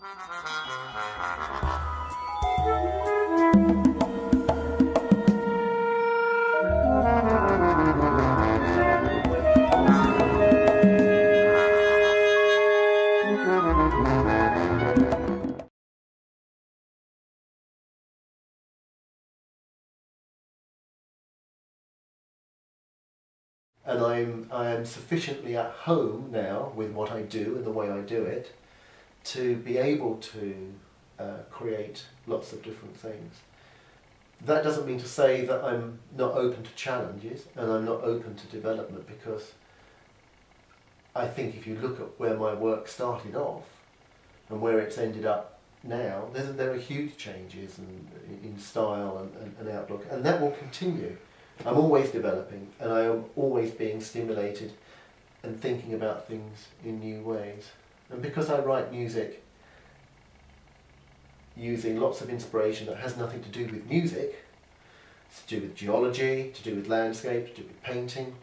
And I am sufficiently at home now with what I do and the way I do it to be able to create lots of different things. That doesn't mean to say that I'm not open to challenges and I'm not open to development, because I think if you look at where my work started off and where it's ended up now, there are huge changes in style and outlook, and that will continue. I'm always developing, and I am always being stimulated and thinking about things in new ways. And because I write music using lots of inspiration that has nothing to do with music, it's to do with geology, to do with landscape, to do with painting,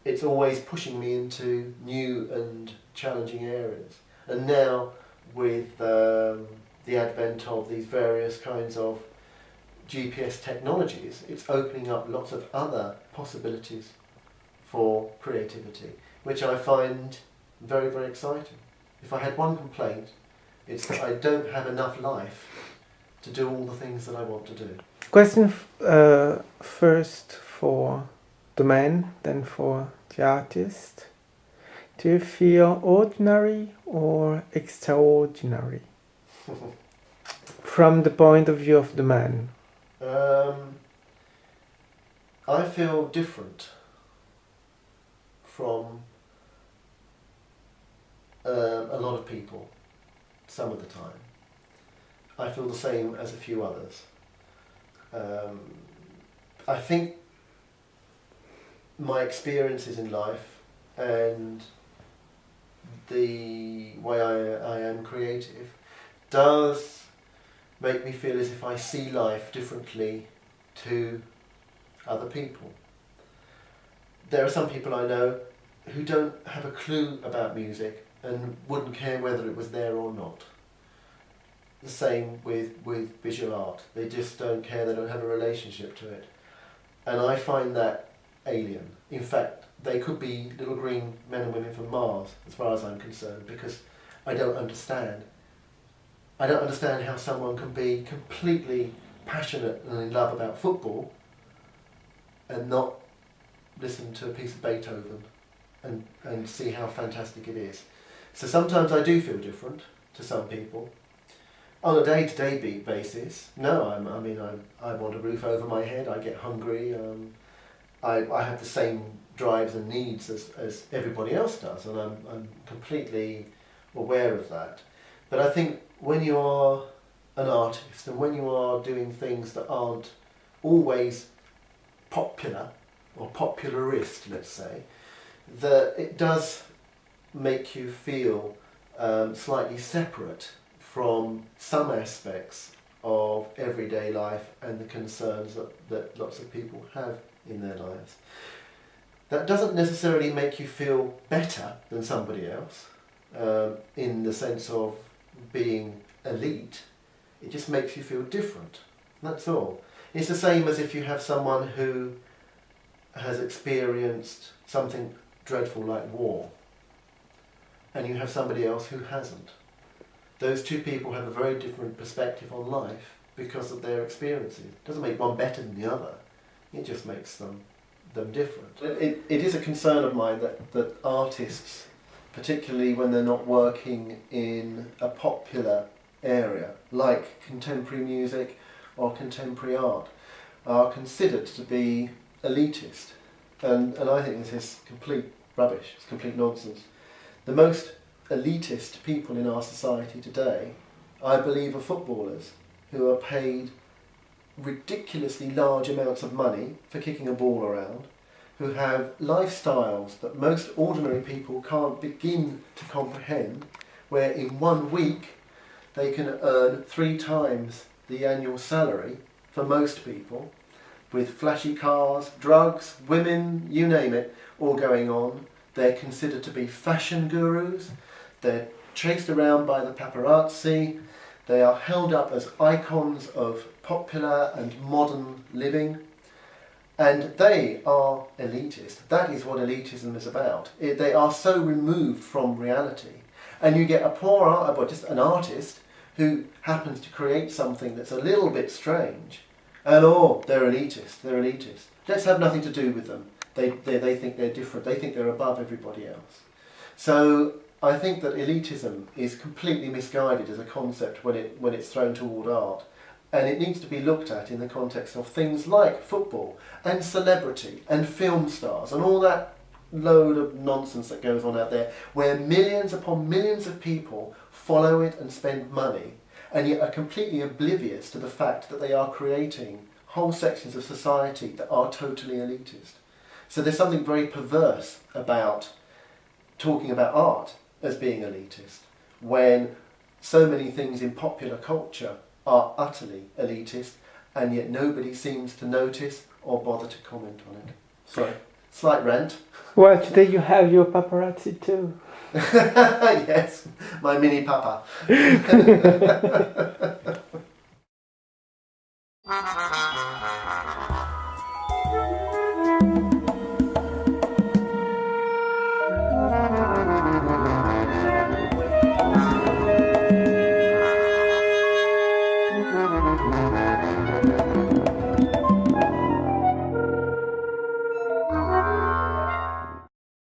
it's always pushing me into new and challenging areas. And now with the advent of these various kinds of GPS technologies, it's opening up lots of other possibilities for creativity, which I find very, very exciting. If I had one complaint, it's that I don't have enough life to do all the things that I want to do. Question first for the man, then for the artist. Do you feel ordinary or extraordinary? From the point of view of the man. I feel different from a lot of people some of the time. I feel the same as a few others. I think my experiences in life and the way I am creative does make me feel as if I see life differently to other people. There are some people I know who don't have a clue about music and wouldn't care whether it was there or not. The same with visual art. They just don't care, they don't have a relationship to it. And I find that alien. In fact, they could be little green men and women from Mars, as far as I'm concerned, because I don't understand. I don't understand how someone can be completely passionate and in love about football and not listen to a piece of Beethoven and see how fantastic it is. So sometimes I do feel different to some people. On a day-to-day basis, no, I want a roof over my head, I get hungry, I have the same drives and needs as everybody else does, and I'm completely aware of that. But I think when you are an artist and when you are doing things that aren't always popular or popularist, let's say, that it does make you feel slightly separate from some aspects of everyday life and the concerns that lots of people have in their lives. That doesn't necessarily make you feel better than somebody else in the sense of being elite. It just makes you feel different. That's all. It's the same as if you have someone who has experienced something dreadful like war and you have somebody else who hasn't. Those two people have a very different perspective on life because of their experiences. It doesn't make one better than the other. It just makes them different. It is a concern of mine that artists, particularly when they're not working in a popular area like contemporary music or contemporary art, are considered to be elitist. And I think this is complete rubbish, it's complete nonsense. The most elitist people in our society today, I believe, are footballers who are paid ridiculously large amounts of money for kicking a ball around, who have lifestyles that most ordinary people can't begin to comprehend, where in 1 week they can earn 3 times the annual salary for most people, with flashy cars, drugs, women, you name it, all going on. They're considered to be fashion gurus. They're chased around by the paparazzi. They are held up as icons of popular and modern living. And they are elitist. That is what elitism is about. They are so removed from reality. And you get a just an artist who happens to create something that's a little bit strange. And they're elitist, they're elitist. Let's have nothing to do with them. They think they're different, they think they're above everybody else. So I think that elitism is completely misguided as a concept when it's thrown toward art. And it needs to be looked at in the context of things like football and celebrity and film stars and all that load of nonsense that goes on out there, where millions upon millions of people follow it and spend money, and yet are completely oblivious to the fact that they are creating whole sections of society that are totally elitist. So there's something very perverse about talking about art as being elitist, when so many things in popular culture are utterly elitist, and yet nobody seems to notice or bother to comment on it. So, slight rant. Well, today you have your paparazzi too. Yes, my mini papa.